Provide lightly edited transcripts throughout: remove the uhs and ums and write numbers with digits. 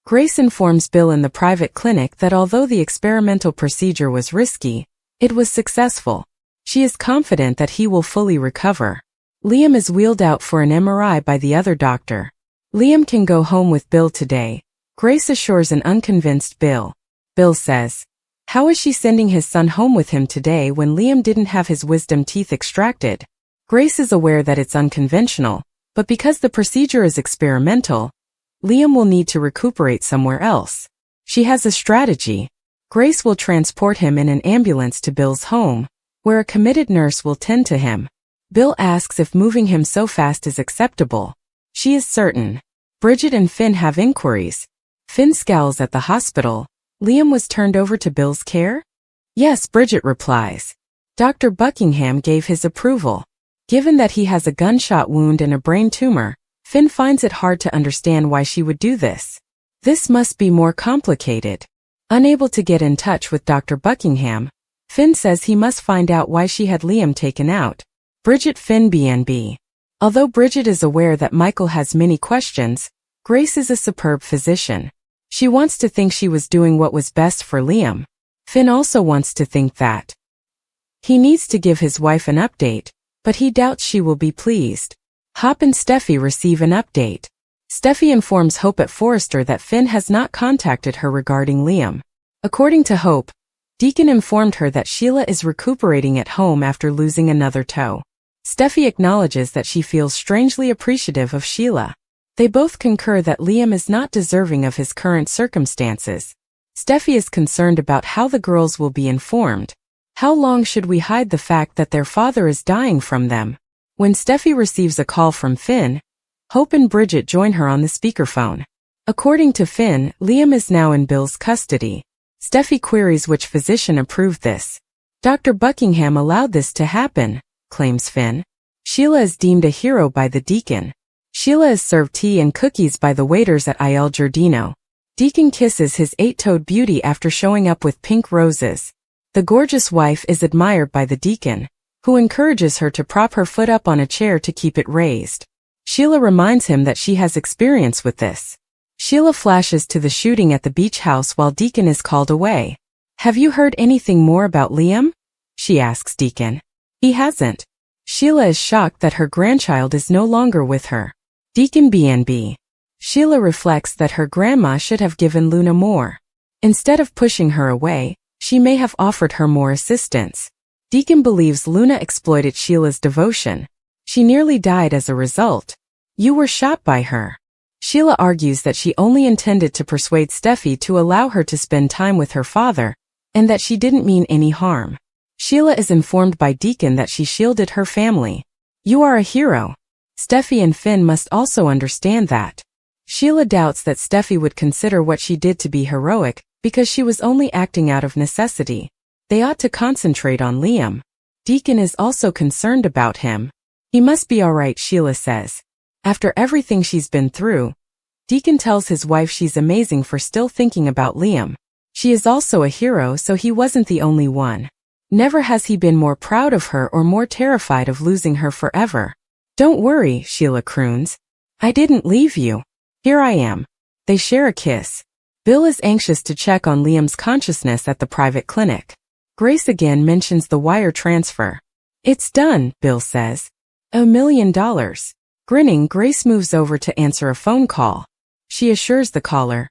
Grace informs Bill in the private clinic that although the experimental procedure was risky, it was successful. She is confident that he will fully recover. Liam is wheeled out for an MRI by the other doctor. Liam can go home with Bill today, Grace assures an unconvinced Bill. Bill says, how is she sending his son home with him today when Liam didn't have his wisdom teeth extracted? Grace is aware that it's unconventional, but because the procedure is experimental, Liam will need to recuperate somewhere else. She has a strategy. Grace will transport him in an ambulance to Bill's home, where a committed nurse will tend to him. Bill asks if moving him so fast is acceptable. She is certain. Bridget and Finn have inquiries. Finn scowls at the hospital. Liam was turned over to Bill's care? Yes, Bridget replies. Dr. Buckingham gave his approval. Given that he has a gunshot wound and a brain tumor, Finn finds it hard to understand why she would do this. This must be more complicated. Unable to get in touch with Dr. Buckingham, Finn says he must find out why she had Liam taken out. Bridget Finn BNB. Although Bridget is aware that Michael has many questions, Grace is a superb physician. She wants to think she was doing what was best for Liam. Finn also wants to think that. He needs to give his wife an update, but he doubts she will be pleased. Hop and Steffi receive an update. Steffi informs Hope at Forrester that Finn has not contacted her regarding Liam. According to Hope, Deacon informed her that Sheila is recuperating at home after losing another toe. Steffi acknowledges that she feels strangely appreciative of Sheila. They both concur that Liam is not deserving of his current circumstances. Steffi is concerned about how the girls will be informed. How long should we hide the fact that their father is dying from them? When Steffi receives a call from Finn, Hope and Bridget join her on the speakerphone. According to Finn, Liam is now in Bill's custody. Steffi queries which physician approved this. Dr. Buckingham allowed this to happen, claims Finn. Sheila is deemed a hero by the Deacon. Sheila is served tea and cookies by the waiters at Il Giardino. Deacon kisses his 8-toed beauty after showing up with pink roses. The gorgeous wife is admired by the Deacon, who encourages her to prop her foot up on a chair to keep it raised. Sheila reminds him that she has experience with this. Sheila flashes to the shooting at the beach house while Deacon is called away. Have you heard anything more about Liam? She asks Deacon. He hasn't. Sheila is shocked that her grandchild is no longer with her. Deacon BNB. Sheila reflects that her grandma should have given Luna more. Instead of pushing her away, she may have offered her more assistance. Deacon believes Luna exploited Sheila's devotion. She nearly died as a result. You were shot by her. Sheila argues that she only intended to persuade Steffi to allow her to spend time with her father, and that she didn't mean any harm. Sheila is informed by Deacon that she shielded her family. You are a hero. Steffi and Finn must also understand that. Sheila doubts that Steffi would consider what she did to be heroic, because she was only acting out of necessity. They ought to concentrate on Liam. Deacon is also concerned about him. He must be alright, Sheila says. After everything she's been through, Deacon tells his wife she's amazing for still thinking about Liam. She is also a hero, so he wasn't the only one. Never has he been more proud of her or more terrified of losing her forever. Don't worry, Sheila croons. I didn't leave you. Here I am. They share a kiss. Bill is anxious to check on Liam's consciousness at the private clinic. Grace again mentions the wire transfer. It's done, Bill says. $1 million. Grinning, Grace moves over to answer a phone call. She assures the caller,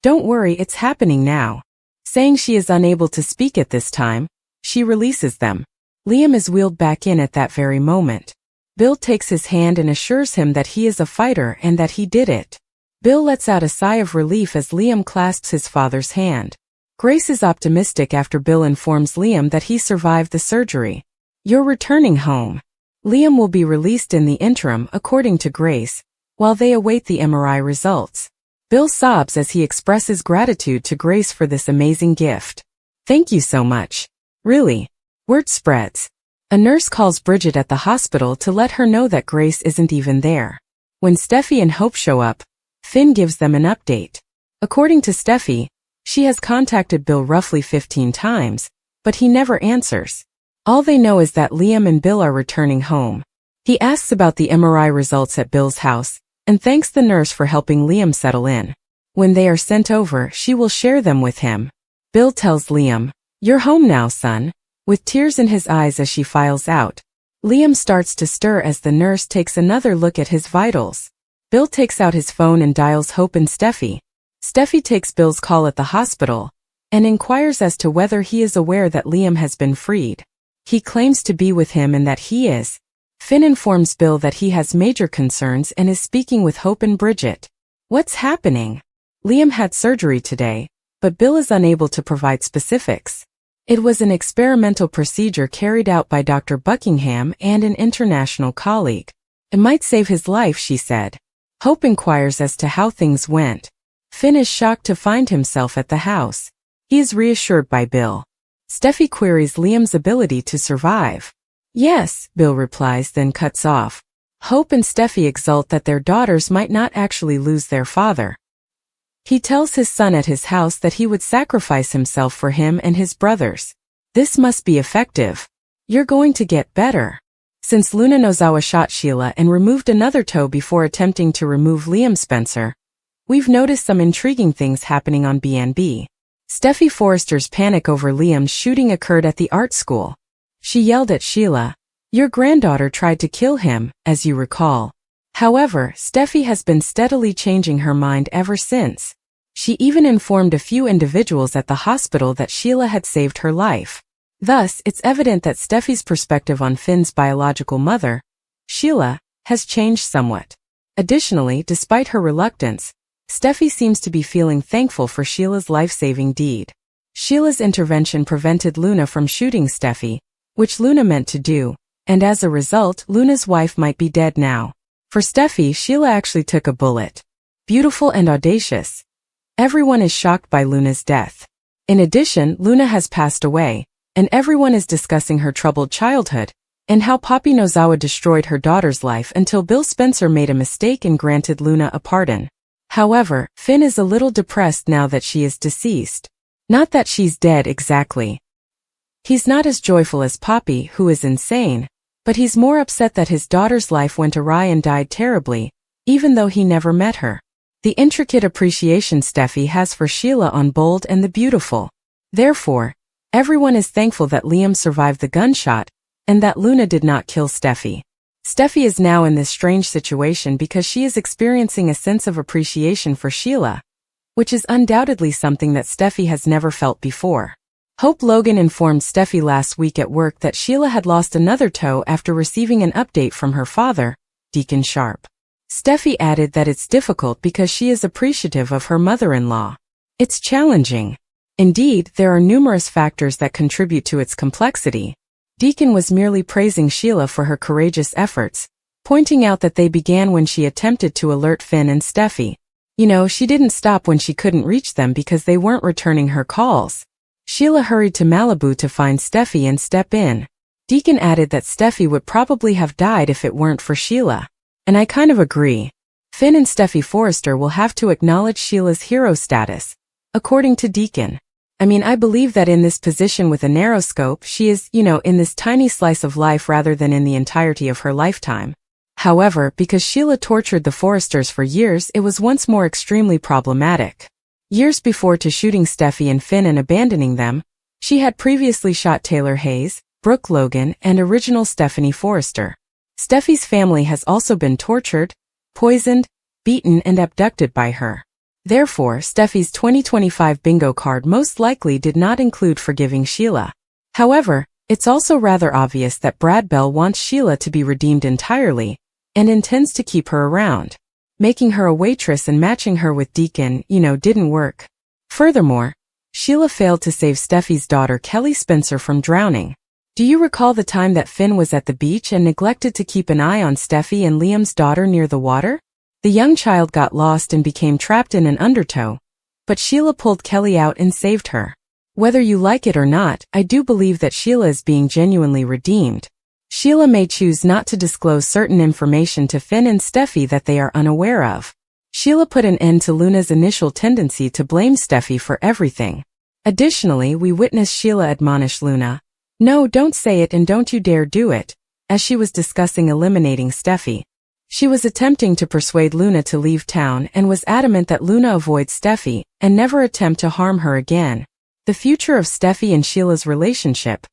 don't worry, it's happening now. Saying she is unable to speak at this time, she releases them. Liam is wheeled back in at that very moment. Bill takes his hand and assures him that he is a fighter and that he did it. Bill lets out a sigh of relief as Liam clasps his father's hand. Grace is optimistic after Bill informs Liam that he survived the surgery. You're returning home. Liam will be released in the interim, according to Grace, while they await the MRI results. Bill sobs as he expresses gratitude to Grace for this amazing gift. Thank you so much. Really. Word spreads. A nurse calls Bridget at the hospital to let her know that Grace isn't even there. When Steffi and Hope show up, Finn gives them an update. According to Steffi, she has contacted Bill roughly 15 times, but he never answers. All they know is that Liam and Bill are returning home. He asks about the MRI results at Bill's house, and thanks the nurse for helping Liam settle in. When they are sent over, she will share them with him. Bill tells Liam, "You're home now, son," with tears in his eyes as she files out. Liam starts to stir as the nurse takes another look at his vitals. Bill takes out his phone and dials Hope and Steffi. Steffi takes Bill's call at the hospital and inquires as to whether he is aware that Liam has been freed. He claims to be with him and that he is. Finn informs Bill that he has major concerns and is speaking with Hope and Bridget. What's happening? Liam had surgery today, but Bill is unable to provide specifics. It was an experimental procedure carried out by Dr. Buckingham and an international colleague. It might save his life, she said. Hope inquires as to how things went. Finn is shocked to find himself at the house. He is reassured by Bill. Steffi queries Liam's ability to survive. Yes, Bill replies, then cuts off. Hope and Steffi exult that their daughters might not actually lose their father. He tells his son at his house that he would sacrifice himself for him and his brothers. This must be effective. You're going to get better. Since Luna Nozawa shot Sheila and removed another toe before attempting to remove Liam Spencer, we've noticed some intriguing things happening on BNB. Steffi Forrester's panic over Liam's shooting occurred at the art school. She yelled at Sheila, "Your granddaughter tried to kill him, as you recall." However, Steffi has been steadily changing her mind ever since. She even informed a few individuals at the hospital that Sheila had saved her life. Thus, it's evident that Steffi's perspective on Finn's biological mother, Sheila, has changed somewhat. Additionally, despite her reluctance, Steffi seems to be feeling thankful for Sheila's life-saving deed. Sheila's intervention prevented Luna from shooting Steffi, which Luna meant to do, and as a result, Luna's wife might be dead now. For Steffi, Sheila actually took a bullet. Beautiful and audacious. Everyone is shocked by Luna's death. In addition, Luna has passed away, and everyone is discussing her troubled childhood, and how Poppy Nozawa destroyed her daughter's life until Bill Spencer made a mistake and granted Luna a pardon. However, Finn is a little depressed now that she is deceased. Not that she's dead exactly. He's not as joyful as Poppy, who is insane, but he's more upset that his daughter's life went awry and died terribly, even though he never met her. The intricate appreciation Steffi has for Sheila on Bold and the Beautiful. Therefore, everyone is thankful that Liam survived the gunshot, and that Luna did not kill Steffi. Steffi is now in this strange situation because she is experiencing a sense of appreciation for Sheila, which is undoubtedly something that Steffi has never felt before. Hope Logan informed Steffi last week at work that Sheila had lost another toe after receiving an update from her father, Deacon Sharp. Steffi added that it's difficult because she is appreciative of her mother-in-law. It's challenging. Indeed, there are numerous factors that contribute to its complexity. Deacon was merely praising Sheila for her courageous efforts, pointing out that they began when she attempted to alert Finn and Steffi. You know, she didn't stop when she couldn't reach them because they weren't returning her calls. Sheila hurried to Malibu to find Steffi and step in. Deacon added that Steffi would probably have died if it weren't for Sheila. And I kind of agree. Finn and Steffi Forrester will have to acknowledge Sheila's hero status, according to Deacon. I mean, I believe that in this position with a narrow scope, she is, in this tiny slice of life rather than in the entirety of her lifetime. However, because Sheila tortured the Forresters for years, it was once more extremely problematic. Years before to shooting Steffi and Finn and abandoning them, she had previously shot Taylor Hayes, Brooke Logan, and original Stephanie Forrester. Steffi's family has also been tortured, poisoned, beaten, and abducted by her. Therefore, Steffi's 2025 bingo card most likely did not include forgiving Sheila. However, it's also rather obvious that Brad Bell wants Sheila to be redeemed entirely, and intends to keep her around. Making her a waitress and matching her with Deacon, didn't work. Furthermore, Sheila failed to save Steffi's daughter Kelly Spencer from drowning. Do you recall the time that Finn was at the beach and neglected to keep an eye on Steffi and Liam's daughter near the water? The young child got lost and became trapped in an undertow, but Sheila pulled Kelly out and saved her. Whether you like it or not, I do believe that Sheila is being genuinely redeemed. Sheila may choose not to disclose certain information to Finn and Steffi that they are unaware of. Sheila put an end to Luna's initial tendency to blame Steffi for everything. Additionally, we witnessed Sheila admonish Luna, "No, don't say it and don't you dare do it," as she was discussing eliminating Steffi. She was attempting to persuade Luna to leave town and was adamant that Luna avoid Steffi and never attempt to harm her again. The future of Steffi and Sheila's relationship.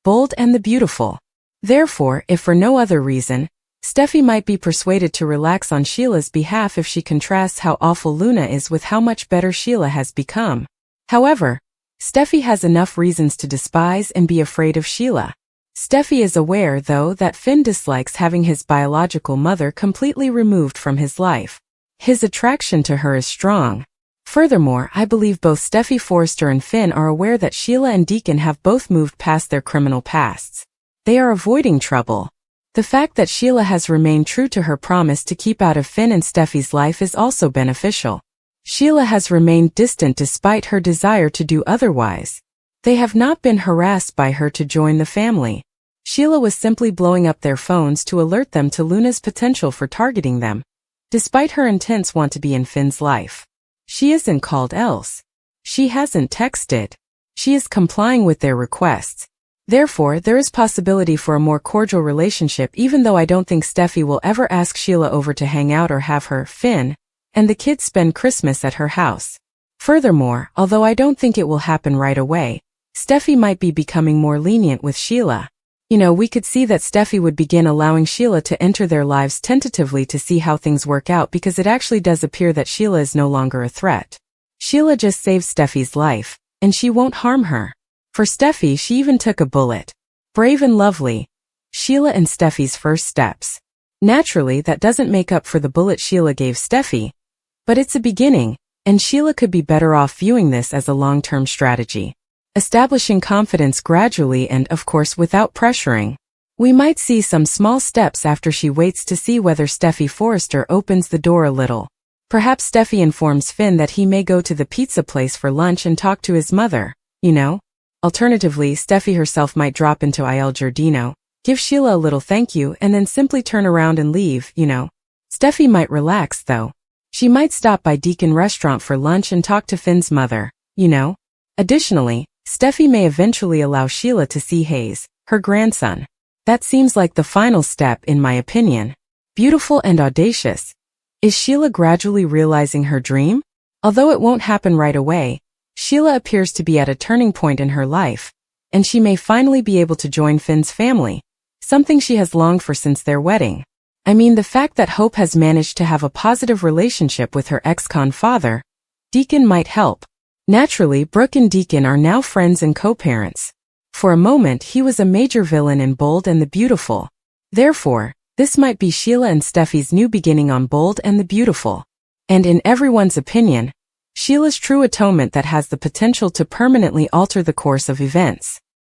Bold and the beautiful. Therefore, if for no other reason, Steffi might be persuaded to relax on Sheila's behalf if she contrasts how awful Luna is with how much better Sheila has become. However, Steffi has enough reasons to despise and be afraid of Sheila. Steffi is aware, though, that Finn dislikes having his biological mother completely removed from his life. His attraction to her is strong. Furthermore, I believe both Steffi Forrester and Finn are aware that Sheila and Deacon have both moved past their criminal pasts. They are avoiding trouble. The fact that Sheila has remained true to her promise to keep out of Finn and Steffi's life is also beneficial. Sheila has remained distant despite her desire to do otherwise. They have not been harassed by her to join the family. Sheila was simply blowing up their phones to alert them to Luna's potential for targeting them, despite her intense want to be in Finn's life. She isn't called else. She hasn't texted. She is complying with their requests. Therefore, there is possibility for a more cordial relationship, even though I don't think Steffi will ever ask Sheila over to hang out or have her, Finn, and the kids spend Christmas at her house. Furthermore, although I don't think it will happen right away, Steffi might be becoming more lenient with Sheila. We could see that Steffi would begin allowing Sheila to enter their lives tentatively to see how things work out, because it actually does appear that Sheila is no longer a threat. Sheila just saves Steffi's life, and she won't harm her. For Steffi, she even took a bullet. Brave and lovely. Sheila and Steffi's first steps. Naturally, that doesn't make up for the bullet Sheila gave Steffi, but it's a beginning, and Sheila could be better off viewing this as a long-term strategy. Establishing confidence gradually and, of course, without pressuring. We might see some small steps after she waits to see whether Steffi Forrester opens the door a little. Perhaps Steffi informs Finn that he may go to the pizza place for lunch and talk to his mother, Alternatively, Steffi herself might drop into Il Giardino, give Sheila a little thank you, and then simply turn around and leave, Steffi might relax, though. She might stop by Deacon Restaurant for lunch and talk to Finn's mother, Additionally, Steffi may eventually allow Sheila to see Hayes, her grandson. That seems like the final step, in my opinion. Beautiful and audacious. Is Sheila gradually realizing her dream? Although it won't happen right away, Sheila appears to be at a turning point in her life, and she may finally be able to join Finn's family, something she has longed for since their wedding. I mean, the fact that Hope has managed to have a positive relationship with her ex-con father, Deacon, might help. Naturally, Brooke and Deacon are now friends and co-parents. For a moment, he was a major villain in Bold and the Beautiful. Therefore, this might be Sheila and Steffi's new beginning on Bold and the Beautiful. And in everyone's opinion, Sheila's true atonement that has the potential to permanently alter the course of events.